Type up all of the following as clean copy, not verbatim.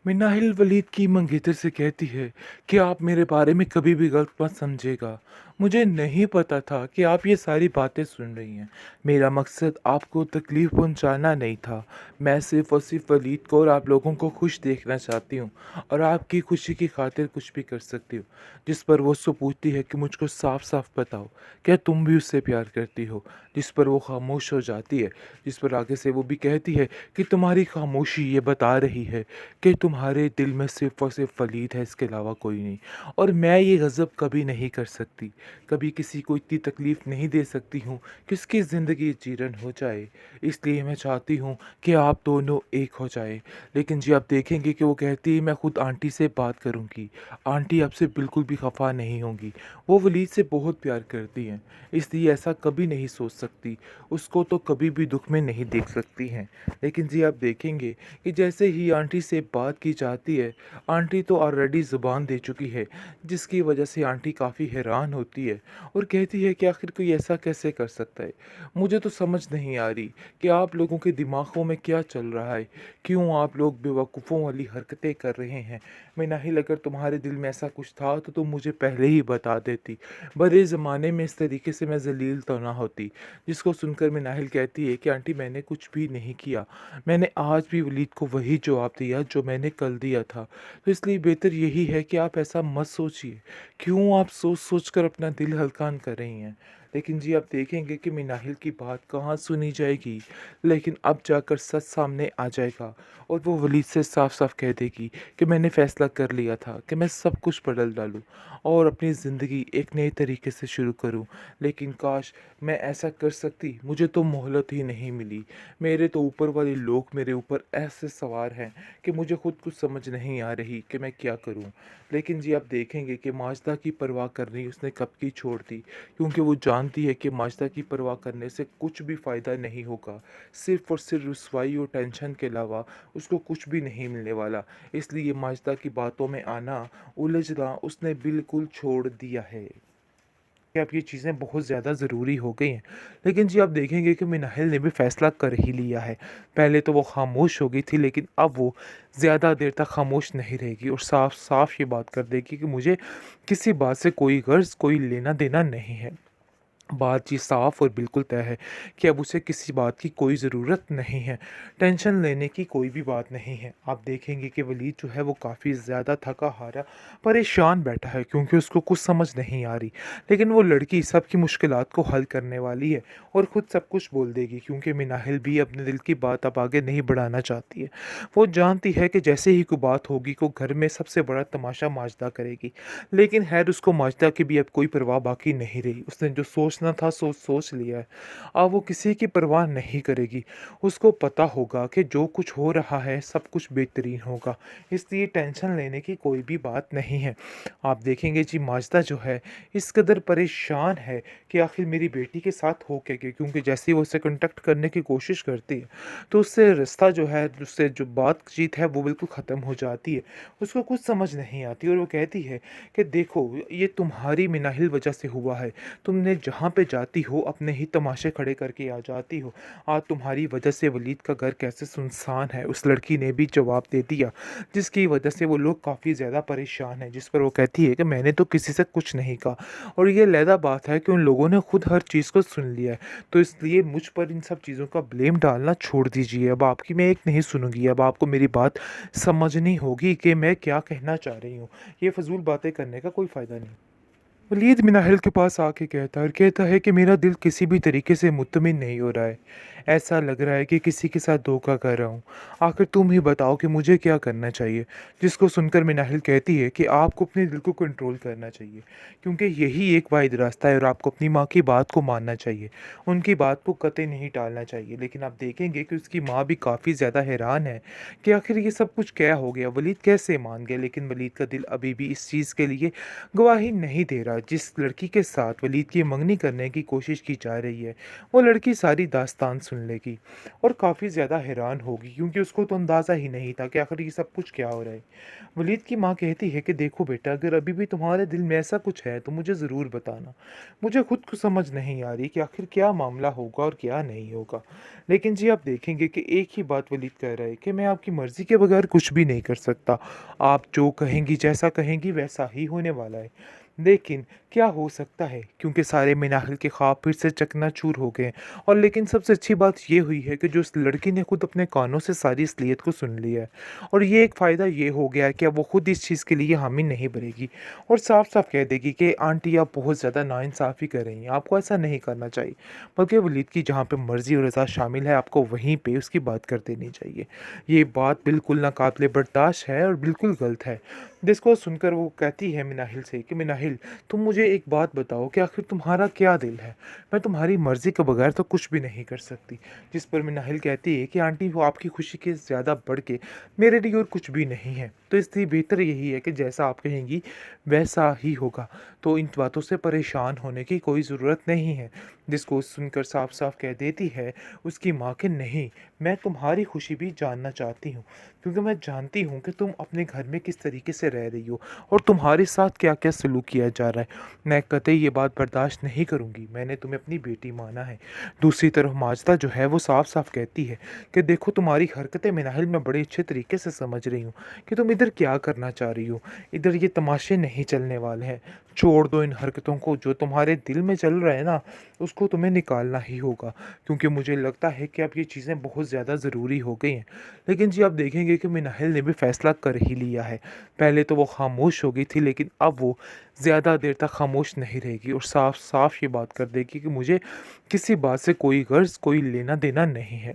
मिनाहिल वलीद की मंगेतर से कहती है कि आप मेरे बारे में कभी भी गलत मत समझेगा। मुझे नहीं पता था कि आप ये सारी बातें सुन रही हैं। मेरा मकसद आपको तकलीफ़ पहुंचाना नहीं था। मैं सिर्फ़ और सिर्फ़ वलीद को और आप लोगों को खुश देखना चाहती हूँ और आपकी खुशी की खातिर कुछ भी कर सकती हूँ। जिस पर वो उससे पूछती है कि मुझको साफ-साफ बताओ, क्या तुम भी उससे प्यार करती हो? जिस पर वो खामोश हो जाती है, जिस पर आगे से वो भी कहती है कि तुम्हारी खामोशी ये बता रही है कि तुम्हारे दिल में सिर्फ़ और सिर्फ़ वलीद है, इसके अलावा कोई नहीं। और मैं ये गज़ब कभी नहीं कर सकती, कभी किसी को इतनी तकलीफ़ नहीं दे सकती हूँ कि उसकी ज़िंदगी जीरन हो जाए। इसलिए मैं चाहती हूँ कि आप दोनों एक हो जाएँ। लेकिन जी आप देखेंगे कि वो कहती है मैं खुद आंटी से बात करूँगी। आंटी आपसे बिल्कुल भी ख़फ़ा नहीं होंगी। वो वलीद से बहुत प्यार करती हैं, इसलिए ऐसा कभी नहीं सोच सकती। उसको तो कभी भी दुःख में नहीं देख सकती हैं। लेकिन जी आप देखेंगे कि जैसे ही आंटी से बात की जाती है, आंटी तो ऑलरेडी ज़ुबान दे चुकी है, जिसकी वजह से आंटी काफ़ी हैरान होती है और कहती है कि आखिर कोई ऐसा कैसे कर सकता है। मुझे तो समझ नहीं आ रही कि आप लोगों के दिमागों में क्या चल रहा है, क्यों आप लोग बेवकूफ़ों वाली हरकतें कर रहे हैं। मैं नाहिल, अगर तुम्हारे दिल में ऐसा कुछ था तो तुम मुझे पहले ही बता देती, बड़े ज़माने में इस तरीके से मैं जलील तो ना होती। जिसको सुनकर मैं नाहिल कहती है कि आंटी मैंने कुछ भी नहीं किया, मैंने आज भी वलीद को वही जवाब दिया जो मैंने कल दिया था। तो इसलिए बेहतर यही है कि आप ऐसा मत सोचिए। क्यों आप सोच-सोच कर अपना दिल हल्कान कर रही हैं? लेकिन जी आप देखेंगे कि मिनाहिल की बात कहाँ सुनी जाएगी, लेकिन अब जाकर सच सामने आ जाएगा और वो वलीद से साफ-साफ कह देगी कि मैंने फ़ैसला कर लिया था कि मैं सब कुछ बदल डालूँ और अपनी ज़िंदगी एक नए तरीके से शुरू करूँ। लेकिन काश मैं ऐसा कर सकती, मुझे तो मोहलत ही नहीं मिली। मेरे तो ऊपर वाले लोग मेरे ऊपर ऐसे सवार हैं कि मुझे खुद कुछ समझ नहीं आ रही कि मैं क्या करूं। लेकिन जी आप देखेंगे कि माजदा की परवाह करनी उसने कब की छोड़ दी, क्योंकि वो जानती है कि माजदा की परवाह करने से कुछ भी फ़ायदा नहीं होगा। सिर्फ़ और सिर्फ़ रुसवाई और टेंशन के अलावा उसको कुछ भी नहीं मिलने वाला। इसलिए माजदा की बातों में आना, उलझना उसने बिल्कुल छोड़ दिया है। कि अब ये चीज़ें बहुत ज़्यादा ज़रूरी हो गई हैं। लेकिन जी आप देखेंगे कि मिनाहिल ने भी फ़ैसला कर ही लिया है। पहले तो वो ख़ामोश हो गई थी, लेकिन अब वो ज़्यादा देर तक ख़ामोश नहीं रहेगी और साफ-साफ ये बात कर देगी कि मुझे किसी बात से कोई गर्ज़, कोई लेना-देना नहीं है। बात ये साफ और बिल्कुल तय है कि अब उसे किसी बात की कोई ज़रूरत नहीं है, टेंशन लेने की कोई भी बात नहीं है। आप देखेंगे कि वलीद जो है वो काफ़ी ज़्यादा थका-हारा, परेशान बैठा है, क्योंकि उसको कुछ समझ नहीं आ रही। लेकिन वो लड़की सबकी मुश्किलात को हल करने वाली है और ख़ुद सब कुछ बोल देगी, क्योंकि मिनाहिल भी अपने दिल की बात अब आगे नहीं बढ़ाना चाहती है। वो जानती है कि जैसे ही कोई बात होगी, को घर में सबसे बड़ा तमाशा माजदा करेगी। लेकिन ख़ैर उसको माजदा की भी अब कोई परवाह बाकी नहीं रही। उसने जो सोचना था सोच लिया है। अब वो किसी की परवाह नहीं करेगी। उसको पता होगा कि जो कुछ हो रहा है सब कुछ बेहतरीन होगा। इसलिए टेंशन लेने की कोई भी बात नहीं है। आप देखेंगे जी माजदा जो है इस कदर परेशान है कि आखिर मेरी बेटी के साथ हो क्या गया, क्योंकि जैसे ही वो उससे कॉन्टैक्ट करने की कोशिश करती है तो उससे रास्ता जो है, उससे जो बातचीत है वो बिल्कुल ख़त्म हो जाती है। उसको कुछ समझ नहीं आती और वो कहती है कि देखो ये तुम्हारी मिनाहिल वजह से हुआ है। तुमने जहाँ पे जाती हो अपने ही तमाशे खड़े करके आ जाती हो। आज तुम्हारी वजह से वलीद का घर कैसे सुनसान है, उस लड़की ने भी जवाब दे दिया, जिसकी वजह से वो लोग काफ़ी ज़्यादा परेशान हैं। जिस पर वो कहती है कि मैंने तो किसी से कुछ नहीं कहा और ये अलहदा बात है कि उन लोगों ने खुद हर चीज़ को सुन लिया है। तो इसलिए मुझ पर इन सब चीज़ों का ब्लेम डालना छोड़ दीजिए। अब आपकी मैं एक नहीं सुनूँगी। अब आपको मेरी बात समझनी होगी कि मैं क्या कहना चाह रही हूँ। ये फ़िज़ूल बातें करने का कोई फ़ायदा नहीं। वलीद मिनाहिल के पास आके कहता है कि मेरा दिल किसी भी तरीके से मुत्तमिन नहीं हो रहा है। ऐसा लग रहा है कि किसी के साथ धोखा कर रहा हूँ। आखिर तुम ही बताओ कि मुझे क्या करना चाहिए? जिसको सुनकर मिनाहिल कहती है कि आपको अपने दिल को कंट्रोल करना चाहिए, क्योंकि यही एक वाहिद रास्ता है और आपको अपनी माँ की बात को मानना चाहिए। उनकी बात को कतई नहीं टालना चाहिए। लेकिन आप देखेंगे कि उसकी माँ भी काफ़ी ज़्यादा हैरान है कि आखिर ये सब कुछ क्या हो गया? वलीद कैसे मान गया? लेकिन वलीद का दिल अभी भी इस चीज़ के लिए गवाही नहीं दे रहा, किया जिस लड़की के साथ वलीद की मंगनी करने की कोशिश की जा रही है, वो लड़की सारी दास्तान सुन लेगी और काफ़ी ज़्यादा हैरान होगी क्योंकि उसको तो अंदाज़ा ही नहीं था कि आखिर ये सब कुछ क्या हो रहा है। वलीद की माँ कहती है कि देखो बेटा, अगर अभी भी तुम्हारे दिल में ऐसा कुछ है तो मुझे ज़रूर बताना। मुझे खुद को समझ नहीं आ रही कि आखिर क्या मामला होगा और क्या नहीं होगा। लेकिन जी आप देखेंगे कि एक ही बात वलीद कह रहा है कि मैं आपकी मर्ज़ी के बगैर कुछ भी नहीं कर सकता। आप जो कहेंगी, जैसा कहेंगी वैसा ही होने वाला है। लेकिन क्या हो सकता है, क्योंकि सारे मिनाहिल के ख्वाब फिर से चकनाचूर हो गए। और लेकिन सबसे अच्छी बात ये हुई है कि जो उस लड़की ने खुद अपने कानों से सारी असलियत को सुन लिया है। और ये एक फ़ायदा ये हो गया है कि अब वो खुद इस चीज़ के लिए हामी नहीं भरेगी और साफ साफ कह देगी कि आंटी आप बहुत ज़्यादा नाइंसाफ़ी कर रही हैं, आपको ऐसा नहीं करना चाहिए। बल्कि वलीद की जहाँ पे मर्ज़ी और रज़ा शामिल है, आपको वहीं पे उसकी बात कर देनी चाहिए। ये बात बिल्कुल नाकाबिले बर्दाश्त है और बिल्कुल गलत है। जिसको सुनकर वो कहती है मिनाहिल से कि मिनाहिल, तुम मुझे एक बात बताओ कि आखिर तुम्हारा क्या दिल है? मैं तुम्हारी मर्ज़ी के बगैर तो कुछ भी नहीं कर सकती। जिस पर मिनाहिल कहती है कि आंटी, वो आपकी खुशी के ज़्यादा बढ़ के मेरे लिए और कुछ भी नहीं है। तो इसलिए बेहतर यही है कि जैसा आप कहेंगी वैसा ही होगा। तो इन बातों से परेशान होने की कोई ज़रूरत नहीं है। जिसको सुनकर साफ-साफ कह देती है उसकी माँ कि नहीं, मैं तुम्हारी खुशी भी जानना चाहती हूँ। क्योंकि मैं जानती हूँ कि तुम अपने घर में किस तरीके से रह रही हो और तुम्हारे साथ क्या-क्या सलूक किया जा रहा है। मैं कतई ये बात बर्दाश्त नहीं करूँगी। मैंने तुम्हें अपनी बेटी माना है। दूसरी तरफ माजिदा जो है वो साफ-साफ कहती है कि देखो, तुम्हारी हरकतें मिनाहिल मैं बड़े अच्छे तरीके से समझ रही हूँ कि तुम इधर क्या करना चाह रही हो। इधर ये तमाशे नहीं चलने वाले हैं। छोड़ दो इन हरकतों को, जो तुम्हारे दिल में चल रहा है ना, उसको तुम्हें निकालना ही होगा। क्योंकि मुझे लगता है कि अब ये चीज़ें बहुत ज़्यादा ज़रूरी हो गई हैं। लेकिन जी आप देखेंगे कि मिनाहिल ने भी फ़ैसला कर ही लिया है। पहले तो वो खामोश हो गई थी, लेकिन अब वो ज़्यादा देर तक खामोश नहीं रहेगी और साफ-साफ ये बात कर देगी कि मुझे किसी बात से कोई गर्ज़, कोई लेना-देना नहीं है।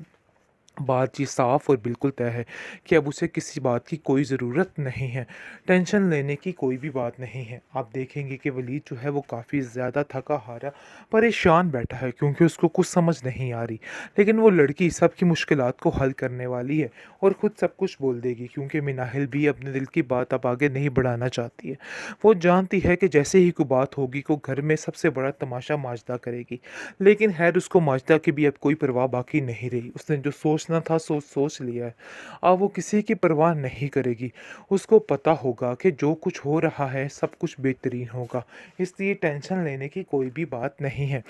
बात ये साफ और बिल्कुल तय है कि अब उसे किसी बात की कोई ज़रूरत नहीं है। टेंशन लेने की कोई भी बात नहीं है। आप देखेंगे कि वलीद जो है वो काफ़ी ज़्यादा थका-हारा, परेशान बैठा है क्योंकि उसको कुछ समझ नहीं आ रही। लेकिन वो लड़की सबकी मुश्किलात को हल करने वाली है और ख़ुद सब कुछ बोल देगी, क्योंकि मिनाहिल भी अपने दिल की बात अब आगे नहीं बढ़ाना चाहती है। वो जानती है कि जैसे ही कोई बात होगी, को घर में सबसे बड़ा तमाशा माजिदा करेगी। लेकिन ख़ैर, उसको माजिदा की भी अब कोई परवाह बाकी नहीं रही। उसने जो सोचना था सोच लिया है। अब वो किसी की परवाह नहीं करेगी। उसको पता होगा कि जो कुछ हो रहा है सब कुछ बेहतरीन होगा। इसलिए टेंशन लेने की कोई भी बात नहीं है।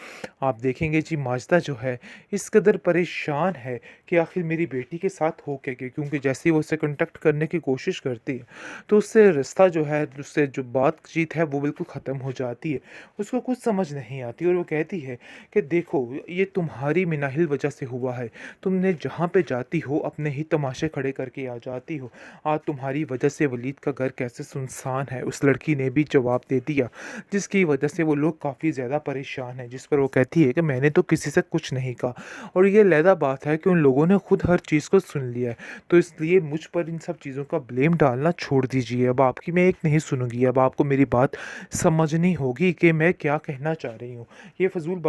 आप देखेंगे जी, माजिदा जो है इस कदर परेशान है कि आखिर मेरी बेटी के साथ हो क्या गया, क्योंकि जैसे ही वो उससे कॉन्टैक्ट करने की कोशिश करती है तो उससे रिश्ता जो है, उससे जो बातचीत है वो बिल्कुल ख़त्म हो जाती है। उसको कुछ समझ नहीं आती और वो कहती है कि देखो, ये तुम्हारी मिनाहिल वजह से हुआ है। तुमने जहाँ पे जाती हो अपने ही तमाशे खड़े करके आ जाती हो। आज तुम्हारी वजह से वलीद का घर कैसे सुनसान है, उस लड़की ने भी जवाब दे दिया, जिसकी वजह से वो लोग काफ़ी ज़्यादा परेशान हैं। जिस पर वो कहती है कि मैंने तो किसी से कुछ नहीं कहा और ये अलहदा बात है कि उन लोगों ने खुद हर चीज़ को सुन लिया है। तो इसलिए मुझ पर इन सब चीज़ों का ब्लेम डालना छोड़ दीजिए। अब आपकी मैं एक नहीं सुनूँगी। अब आपको मेरी बात समझनी होगी कि मैं क्या कहना चाह रही हूँ। ये फ़िज़ूल